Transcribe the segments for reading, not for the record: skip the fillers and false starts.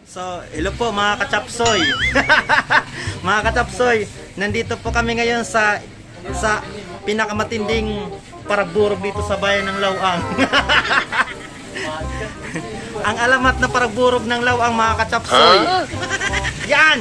So, hello po mga kachapsoy. Mga kachapsoy, nandito po kami ngayon sa pinakamatinding paragburog dito sa bayan ng Lawang. Ang alamat na paragburog ng Lawang, mga kachapsoy. Yan!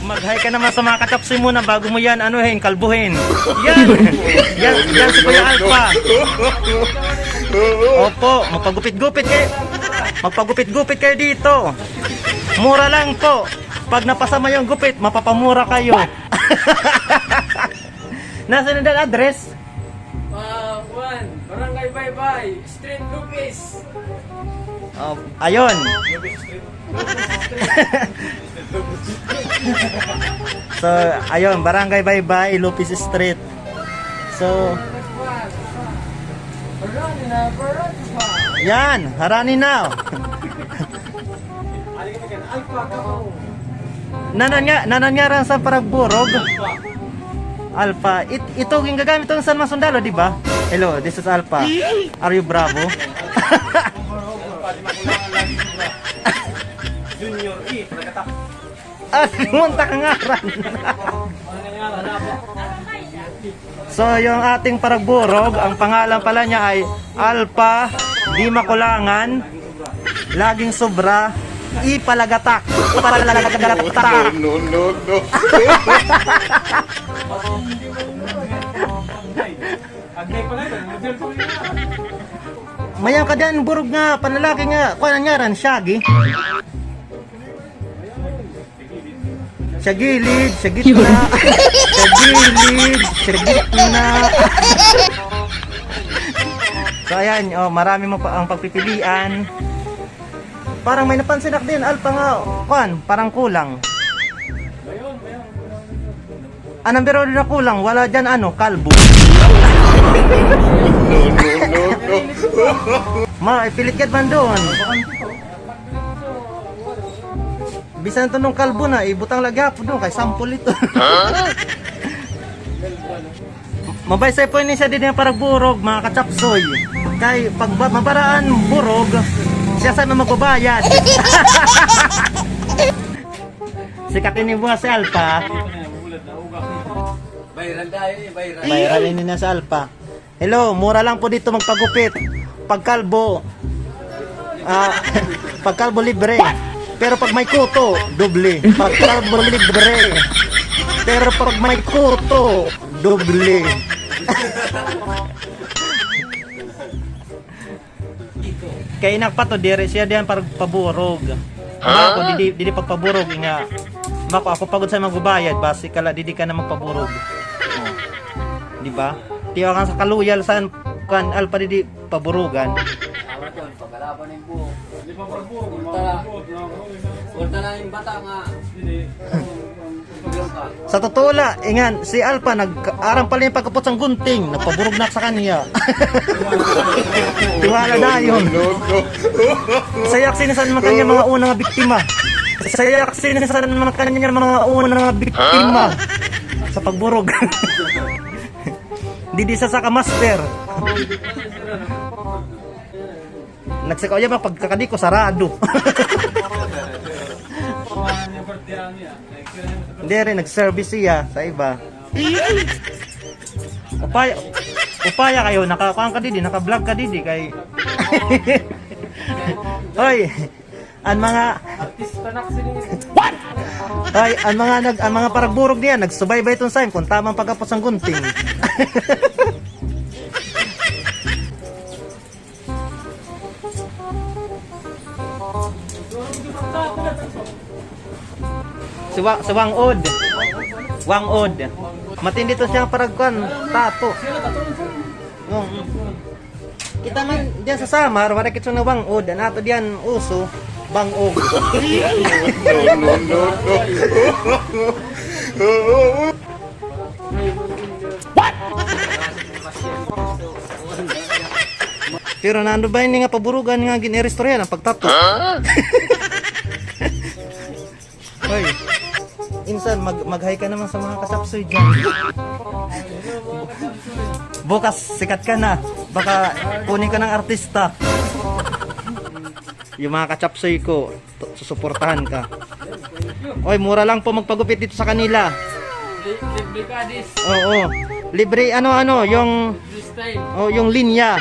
Mag-hi ka naman sa mga kachapsoy muna bago mo yan kalbuhin. Yan! Yan si Kuya Alpha. Opo, magpagupit-gupit kayo. Magpagupit-gupit kayo dito. Mura lang po. Pag napasama yung gupit, mapapamura kayo. Nasaan na address? Barangay Baybay, Street Lupis. Ayun. So, ayun, Barangay Baybay, Lupis Street. So, yan, harani na. Nananyaran sa paragburog. Alpha. Ito yung gagamit ng San Masundalo, di ba? Hello, this is Alpha. Are you Bravo? Junior E, pagkatak. Munta kang ngaran. So, yung ating paragburog, ang pangalan pala niya ay Alpha, di makulangan, laging sobra, ipalagatak. Ipalagatak. No. Agnay pa lang, model pa rin. Mayang ka dyan, burog nga, panlalaki nga, kuha nga ran, Shaggy. Sa gilid, sa gitna, sa gilid, sa gitna. So ayan, marami mo pa ang pagpipilian. Parang may napansin ako din, Alpha nga, parang kulang. Anong biro na kulang? Wala dyan kalbo. Ma, ipilit ka man doon. Bisan to nung kalbo na, ibutang lagyapo doon, kay sampol ito. Mabay sa po ini siya din yung paragburog, mga kachapsoy. Kay pag mabaraan burog, siya sa magbabayad. Sikatin ni buha si Alpha. Bayran ini na sa Alpha. Hello, mura lang po dito magpagupit. Pagkalbo, pagkalbo libre. Pero pag may kuto, doble. Pagkalbo libre. Pero pag may kuto, doble. Kaya inak pa to, dire siya diyan para paburog. Ako, didi pagpaburog nga. Mako, ako pagod sa magbabayad, basi kala didi ka na magpaburog. Di ba? Tiyo ka sa kaluyal saan kan Alpha didi paburugan. Pagkalaban ng buhok. Hindi pa paragburog. Ulta na yung bata nga. Sa totoo la, ingan, si Alpha nag-aram pala yung pagkapot ng gunting, nagpaburog na sa kanya. Tiwala na yun. Sayak sinasan naman kanya mga unang biktima. Sayak sinasan naman kanya mga unang biktima sa pagburog. Didi sa saka master. Nagsikaw niya ba pagkakadiko sarado. Hindi rin, nag-service siya sa iba. Upaya kayo, nakakuhaan ka didi, naka-vlog ka didi kay... Hoy, ang mga... What? Hoy, ang mga paragburog niya, nagsubaybay itong sign kung tamang pagkapos ng gunting. Si Wangod. Wangod. Matindi to siyang paragkuan, tato. Kita man diyan sa Samar, wala kitso na Wangod, nato diyan uso, bangog. No. What? Pero nando ba ini nga paburugan nga ginirestoryan ang pagtato? Hoy. Insan, mag-hi ka naman sa mga kasapsoy dyan. Bukas, sikat ka na. Baka kunin ka ng artista. Yung mga kachapsoy ko, susuportahan ka. Oy, mura lang po magpagupit dito sa kanila. Libre ka, this. Oo. Libre yung Style. yung linya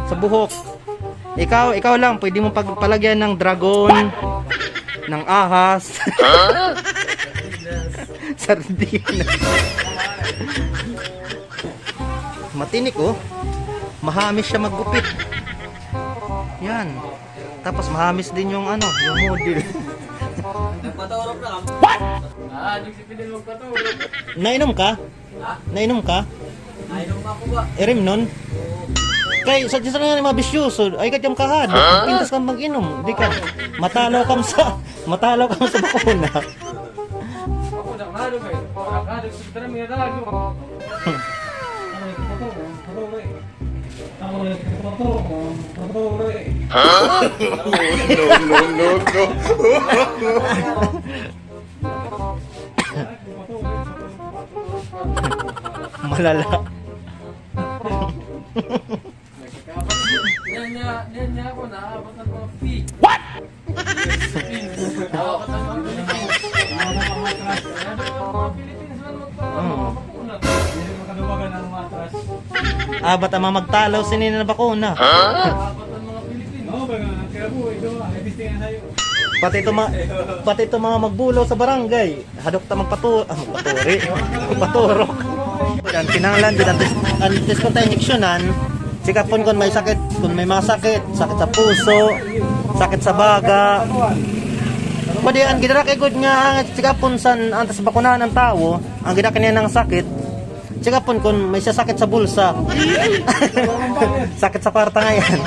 sa buhok. Ikaw lang pwede mo pagpalagyan ng dragon, ng ahas. Sardinas. Matinik oh. Mahamis siya maggupit. Yan. Tapos mahamis din yung yung model. Nagpaturok na kami. Di si Fidel magpaturok. Nainom ka? Ha? Nainom ka? Nainom ako ba? Erim nun? Kay sa disa nga mga bisyoso, ay kadyam kahad. Pintas kang mag-inom, di ka. Matalaw kam sa bakuna. Ako nakahalo kayo. Nakahalo sa drama yung dalago. Malala. Niyan niya ako naabot ng mga fee. What? Naabot ng mga Philippines. Mga Philippines man magpapakuna. Hindi makaduwagan ng matras. Ba't ang magtalaw sinina na bakuna? Naabot ng mga Philippines. Oo, ba nga. Kaya po, ito nga. Ibistingan sa'yo. Pati ito mga magbulo sa barangay. Hadok ta magpaturi. Magpaturok. Yan, kinanglan din ang test ko tayo injeksyonan. Sikapon kung may sakit, kung may mga sakit sa puso, sakit sa baga. Pwede ang gidara kay good nga sikapon san antas bakunahan ng tao, ang gidara kaniya ng sakit. Sikapon kung may siya sakit sa bulsa. Sakit sa kwarta nga yan.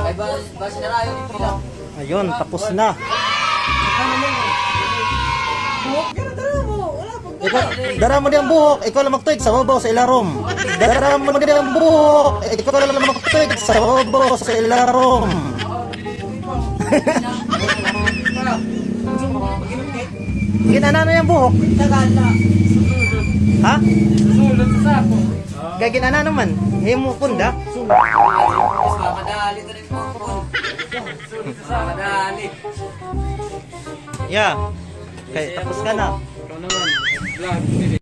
Ay ba sinarayo ni Pila? Ayun, tapos na. Ikaw, dara mo din ang buhok, ikaw lang magtuig sa babaw sa ilarom. Dara mo din ang buhok, ikaw lang magtuig sa babaw sa ilarom. Ginana yung buhok? Ha? Susulod sa sako. Gaya ginana naman, himo punda. Madali to rin po. Susulod sa sako. Madali. Yeah. Okay, tapos ka na. Ikaw naman. Vlog. Pili.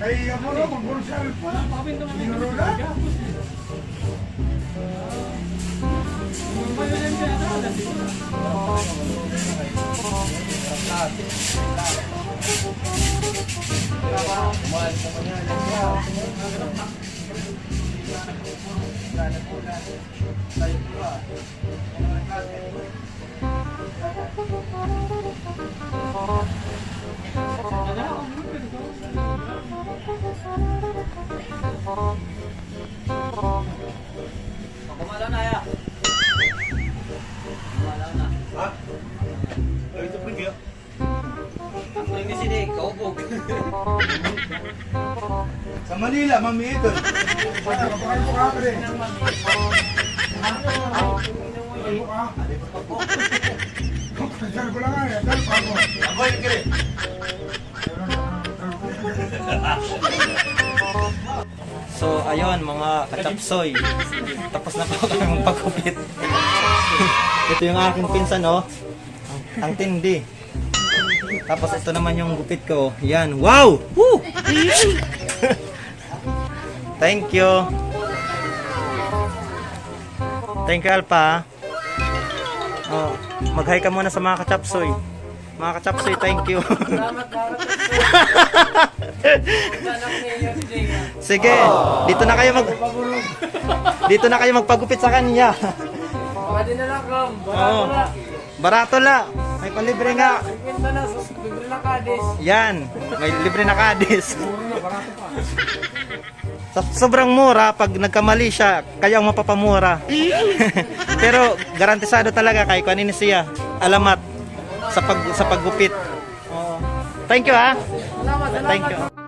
Ay, ako na, mag-bursal pa. Minurula. Kumalaw na ya. Kumalaw na. Ha? Ay, ito pwede ah. Ang ring ni Sidi, kaubog. Sa Manila, mami ito. Basta kapag ko ka rin. Saan ko lang nga eh. Saan pa ako? Ako yung kiri. So, ayun mga kachapsoy. Tapos na po kami magpagupit. Ito yung aking pinsan, oh. Ang tindi. Tapos ito naman yung gupit ko. Yan. Wow! Woo! Thank you. Thank you, Alpa. Oh, mag-hi ka muna sa mga kachapsoy. Mga kachapsoy, thank you. Salamat. Sige, dito na kayo magpagupit sa kanya. Pwede na lang, Kam. Oo. Barato la. May palibre nga. Ganda na, libre na kadis. Yan, may libre na kadis. Sobrang mura pag nagkamali siya, kaya ang mapapamura. Pero garantisado talaga kay kanino siya. Alamat sa paggupit. Oo. Thank you ha. Salamat, Thank you.